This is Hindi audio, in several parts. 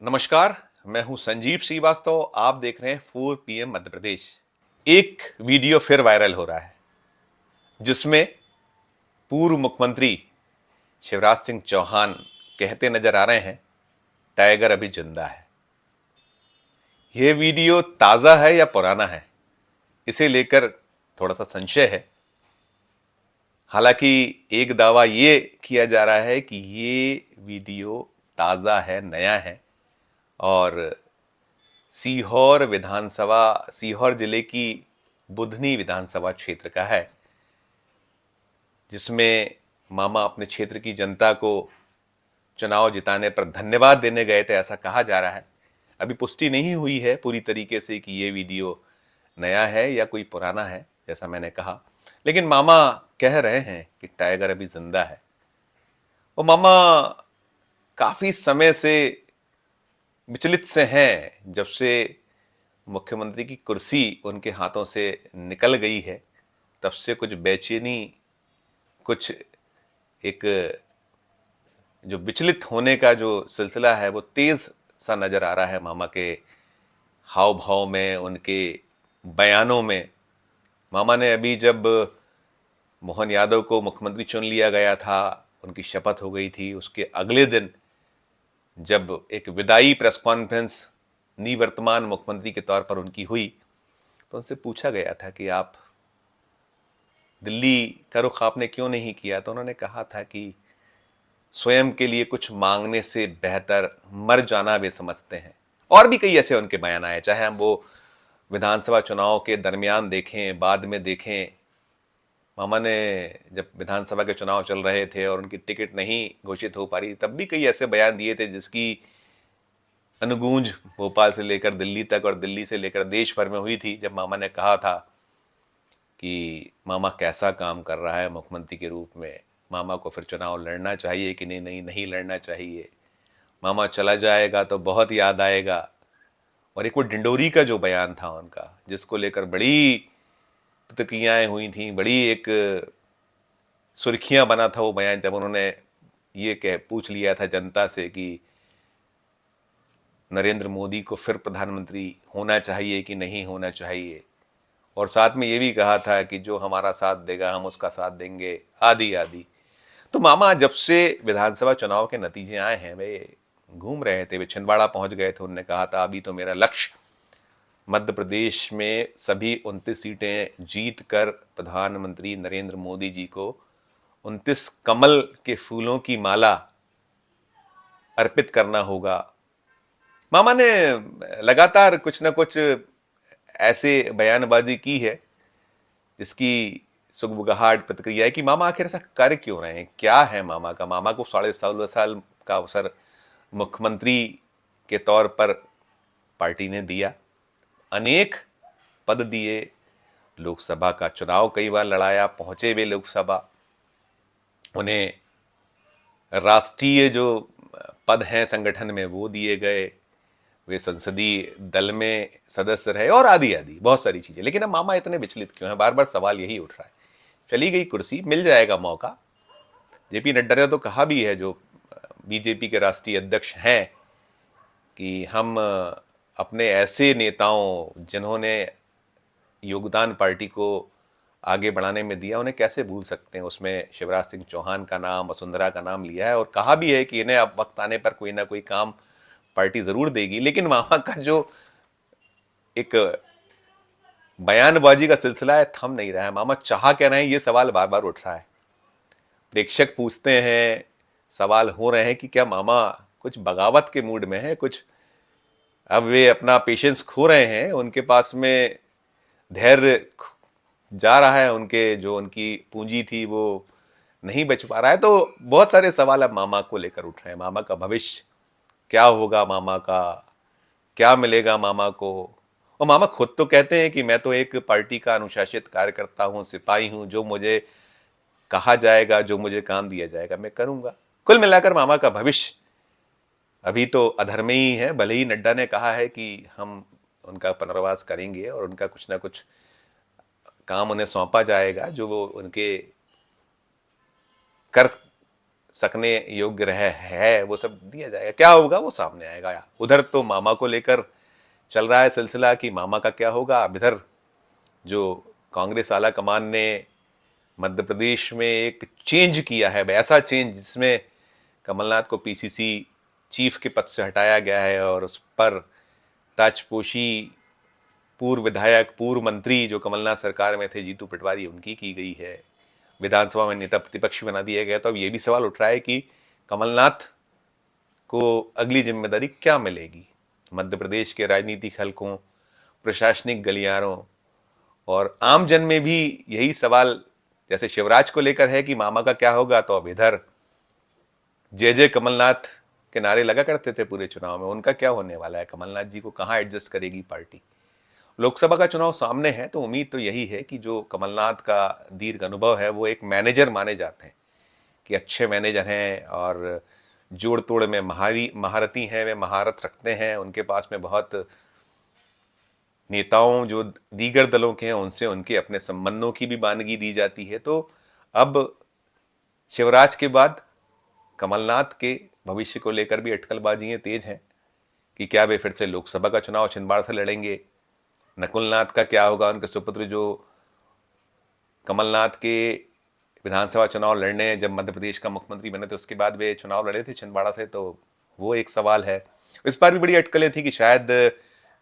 नमस्कार। मैं हूं संजीव श्रीवास्तव। आप देख रहे हैं 4 PM मध्य प्रदेश। एक वीडियो फिर वायरल हो रहा है जिसमें पूर्व मुख्यमंत्री शिवराज सिंह चौहान कहते नजर आ रहे हैं, टाइगर अभी जिंदा है। यह वीडियो ताजा है या पुराना है, इसे लेकर थोड़ा सा संशय है। हालांकि एक दावा यह किया जा रहा है कि ये वीडियो ताजा है, नया है और सीहोर जिले की बुधनी विधानसभा क्षेत्र का है, जिसमें मामा अपने क्षेत्र की जनता को चुनाव जिताने पर धन्यवाद देने गए थे, ऐसा कहा जा रहा है। अभी पुष्टि नहीं हुई है पूरी तरीके से कि ये वीडियो नया है या कोई पुराना है, जैसा मैंने कहा। लेकिन मामा कह रहे हैं कि टाइगर अभी जिंदा है। वो मामा काफी समय से विचलित से हैं। जब से मुख्यमंत्री की कुर्सी उनके हाथों से निकल गई है, तब से कुछ बेचैनी, कुछ एक जो विचलित होने का जो सिलसिला है वो तेज सा नजर आ रहा है मामा के हाव भाव में, उनके बयानों में। मामा ने अभी जब मोहन यादव को मुख्यमंत्री चुन लिया गया था, उनकी शपथ हो गई थी, उसके अगले दिन जब एक विदाई प्रेस कॉन्फ्रेंस निवर्तमान मुख्यमंत्री के तौर पर उनकी हुई, तो उनसे पूछा गया था कि आप दिल्ली का रुख आपने क्यों नहीं किया। तो उन्होंने कहा था कि स्वयं के लिए कुछ मांगने से बेहतर मर जाना वे समझते हैं। और भी कई ऐसे उनके बयान आए, चाहे हम वो विधानसभा चुनाव के दरमियान देखें, बाद में देखें। मामा ने जब विधानसभा के चुनाव चल रहे थे और उनकी टिकट नहीं घोषित हो पा रही, तब भी कई ऐसे बयान दिए थे जिसकी अनुगूंज भोपाल से लेकर दिल्ली तक और दिल्ली से लेकर देश भर में हुई थी, जब मामा ने कहा था कि मामा कैसा काम कर रहा है मुख्यमंत्री के रूप में, मामा को फिर चुनाव लड़ना चाहिए कि नहीं लड़ना चाहिए, मामा चला जाएगा तो बहुत याद आएगा। और एक वो डिंडोरी का जो बयान था उनका, जिसको लेकर बड़ी प्रतिक्रियाएं हुई थी, बड़ी एक सुर्खियां बना था वो बयान, जब उन्होंने ये कह पूछ लिया था जनता से कि नरेंद्र मोदी को फिर प्रधानमंत्री होना चाहिए कि नहीं होना चाहिए, और साथ में ये भी कहा था कि जो हमारा साथ देगा हम उसका साथ देंगे, आदि आदि। तो मामा जब से विधानसभा चुनाव के नतीजे आए हैं, वे घूम रहे थे, वे छिंदवाड़ा पहुंच गए थे। उन्होंने कहा था अभी तो मेरा लक्ष्य मध्य प्रदेश में सभी 29 सीटें जीत कर प्रधानमंत्री नरेंद्र मोदी जी को 29 कमल के फूलों की माला अर्पित करना होगा। मामा ने लगातार कुछ ना कुछ ऐसे बयानबाजी की है जिसकी सुगबुगाहट प्रतिक्रिया है कि मामा आखिर ऐसा कर क्यों रहे हैं, क्या है मामा का। मामा को 16.5 साल का अवसर मुख्यमंत्री के तौर पर पार्टी ने दिया, अनेक पद दिए, लोकसभा का चुनाव कई बार लड़ाया, पहुंचे वे लोकसभा, उन्हें राष्ट्रीय जो पद हैं संगठन में वो दिए गए, वे संसदीय दल में सदस्य रहे और आदि आदि बहुत सारी चीजें। लेकिन अब मामा इतने विचलित क्यों हैं, बार बार सवाल यही उठ रहा है। चली गई कुर्सी, मिल जाएगा मौका। जेपी नड्डा ने तो कहा भी है, जो बीजेपी के राष्ट्रीय अध्यक्ष हैं, कि हम अपने ऐसे नेताओं जिन्होंने योगदान पार्टी को आगे बढ़ाने में दिया, उन्हें कैसे भूल सकते हैं। उसमें शिवराज सिंह चौहान का नाम, वसुंधरा का नाम लिया है और कहा भी है कि इन्हें अब वक्त आने पर कोई ना कोई काम पार्टी जरूर देगी। लेकिन मामा का जो एक बयानबाजी का सिलसिला है, थम नहीं रहा है। मामा चाह क्या रहे हैं, ये सवाल बार बार उठ रहा है। प्रेक्षक पूछते हैं, सवाल हो रहे हैं कि क्या मामा कुछ बगावत के मूड में है, कुछ अब वे अपना पेशेंस खो रहे हैं, उनके पास में धैर्य जा रहा है, उनके जो उनकी पूंजी थी वो नहीं बच पा रहा है। तो बहुत सारे सवाल अब मामा को लेकर उठ रहे हैं। मामा का भविष्य क्या होगा, मामा का क्या मिलेगा मामा को। और मामा खुद तो कहते हैं कि मैं तो एक पार्टी का अनुशासित कार्यकर्ता हूं, सिपाही हूं, जो मुझे कहा जाएगा, जो मुझे काम दिया जाएगा मैं करूंगा। कुल मिलाकर मामा का भविष्य अभी तो अधर में ही है। भले ही नड्डा ने कहा है कि हम उनका पुनर्वास करेंगे और उनका कुछ ना कुछ काम उन्हें सौंपा जाएगा जो वो उनके कर सकने योग्य रह है वो सब दिया जाएगा। क्या होगा वो सामने आएगा। उधर तो मामा को लेकर चल रहा है सिलसिला कि मामा का क्या होगा। अब इधर जो कांग्रेस आला कमान ने मध्य प्रदेश में एक चेंज किया है, ऐसा चेंज जिसमें कमलनाथ को पीसीसी चीफ के पद से हटाया गया है और उस पर ताजपोशी पूर्व विधायक, पूर्व मंत्री जो कमलनाथ सरकार में थे, जीतू पटवारी, उनकी की गई है। विधानसभा में नेता प्रतिपक्ष बना दिया गया। तो अब ये भी सवाल उठ रहा है कि कमलनाथ को अगली जिम्मेदारी क्या मिलेगी। मध्य प्रदेश के राजनीतिक हलकों, प्रशासनिक गलियारों और आम जन में भी यही सवाल जैसे शिवराज को लेकर है कि मामा का क्या होगा, तो अब इधर जय जय कमलनाथ के नारे लगा करते थे पूरे चुनाव में, उनका क्या होने वाला है। कमलनाथ जी को कहाँ एडजस्ट करेगी पार्टी। लोकसभा का चुनाव सामने है तो उम्मीद तो यही है कि जो कमलनाथ का दीर्घ अनुभव है वो एक मैनेजर माने जाते हैं कि अच्छे मैनेजर हैं और जोड़ तोड़ में महारती हैं, वे महारत रखते हैं। उनके पास में बहुत नेताओं जो दीगर दलों के हैं उनसे उनके अपने संबंधों की भी बानगी दी जाती है। तो अब शिवराज के बाद कमलनाथ के भविष्य को लेकर भी अटकलबाजियां तेज हैं कि क्या वे फिर से लोकसभा का चुनाव छिंदवाड़ा से लड़ेंगे। नकुलनाथ का क्या होगा, उनके सुपुत्र जो कमलनाथ के विधानसभा चुनाव लड़ने जब मध्य प्रदेश का मुख्यमंत्री बने थे उसके बाद वे चुनाव लड़े थे छिंदवाड़ा से, तो वो एक सवाल है। इस बार भी बड़ी अटकलें थी कि शायद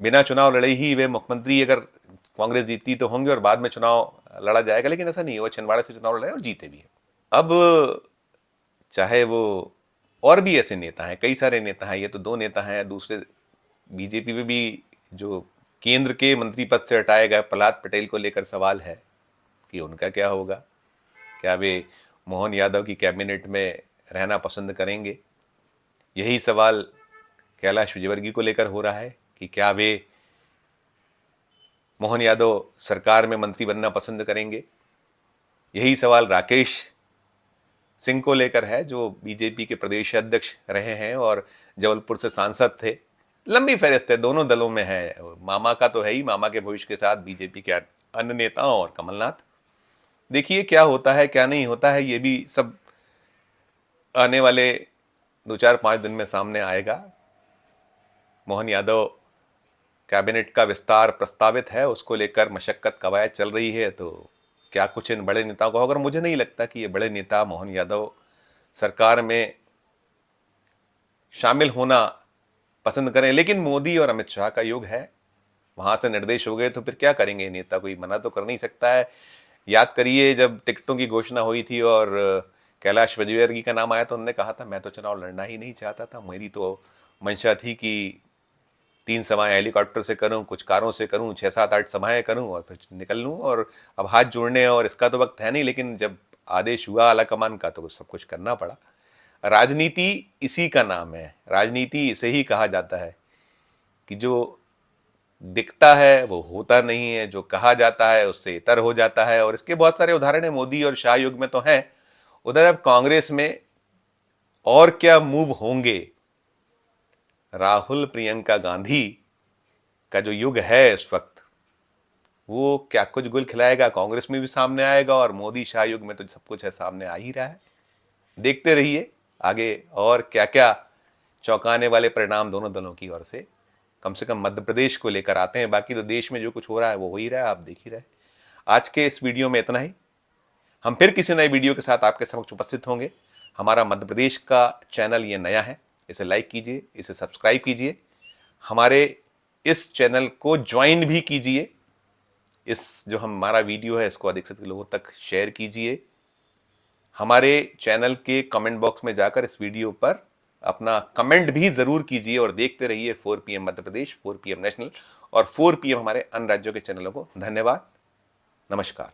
बिना चुनाव लड़े ही वे मुख्यमंत्री, अगर कांग्रेस जीतती तो होंगे और बाद में चुनाव लड़ा जाएगा, लेकिन ऐसा नहीं हुआ। छिंदवाड़ा से चुनाव लड़े और जीते भी है। अब चाहे वो और भी ऐसे नेता हैं, कई सारे नेता हैं, ये तो दो नेता हैं, दूसरे बीजेपी में भी जो केंद्र के मंत्री पद से हटाए गए प्रहलाद पटेल को लेकर सवाल है कि उनका क्या होगा। क्या वे मोहन यादव की कैबिनेट में रहना पसंद करेंगे। यही सवाल कैलाश विजयवर्गीय को लेकर हो रहा है कि क्या वे मोहन यादव सरकार में मंत्री बनना पसंद करेंगे। यही सवाल राकेश सिंह को लेकर है जो बीजेपी के प्रदेश अध्यक्ष रहे हैं और जबलपुर से सांसद थे। लंबी फहरिस्त है, दोनों दलों में है। मामा का तो है ही, मामा के भविष्य के साथ बीजेपी के अन्य नेताओं और कमलनाथ। देखिए क्या होता है क्या नहीं होता है, ये भी सब आने वाले 2-4-5 दिन में सामने आएगा। मोहन यादव कैबिनेट का विस्तार प्रस्तावित है, उसको लेकर मशक्कत कवायद चल रही है। तो क्या कुछ इन बड़े नेताओं का होगा। मुझे नहीं लगता कि ये बड़े नेता मोहन यादव सरकार में शामिल होना पसंद करें, लेकिन मोदी और अमित शाह का युग है, वहां से निर्देश हो गए तो फिर क्या करेंगे नेता, कोई मना तो कर नहीं सकता है। याद करिए जब टिकटों की घोषणा हुई थी और कैलाश विजयवर्गीय का नाम आया तो उन्होंने कहा था मैं तो चुनाव लड़ना ही नहीं चाहता था, मेरी तो मंशा थी कि 3 सभाएं हेलीकॉप्टर से करूं, कुछ कारों से करूं, 6-7-8 सभाएं करूं और फिर निकल लूं और अब हाथ जोड़ने और इसका तो वक्त है नहीं। लेकिन जब आदेश हुआ आलाकमान का तो सब कुछ करना पड़ा। राजनीति इसी का नाम है, राजनीति इसे ही कहा जाता है कि जो दिखता है वो होता नहीं है, जो कहा जाता है उससे इतर हो जाता है। और इसके बहुत सारे उदाहरण है, मोदी और शाह युग में तो हैं। उधर अब कांग्रेस में और क्या मूव होंगे। राहुल प्रियंका गांधी का जो युग है इस वक्त, वो क्या कुछ गुल खिलाएगा, कांग्रेस में भी सामने आएगा और मोदी शाह युग में तो सब कुछ है सामने आ ही रहा है। देखते रहिए आगे और क्या क्या चौंकाने वाले परिणाम दोनों दलों की ओर से कम मध्य प्रदेश को लेकर आते हैं। बाकी तो देश में जो कुछ हो रहा है वो हो ही रहा है, आप देख ही रहे। आज के इस वीडियो में इतना ही। हम फिर किसी नए वीडियो के साथ आपके समक्ष उपस्थित होंगे। हमारा मध्य प्रदेश का चैनल ये नया है, इसे लाइक कीजिए, इसे सब्सक्राइब कीजिए, हमारे इस चैनल को ज्वाइन भी कीजिए। इस जो हमारा वीडियो है इसको अधिक से अधिक लोगों तक शेयर कीजिए। हमारे चैनल के कमेंट बॉक्स में जाकर इस वीडियो पर अपना कमेंट भी जरूर कीजिए और देखते रहिए 4 PM Madhya Pradesh, 4 PM national और 4 PM हमारे अन्य राज्यों के चैनलों को। धन्यवाद, नमस्कार।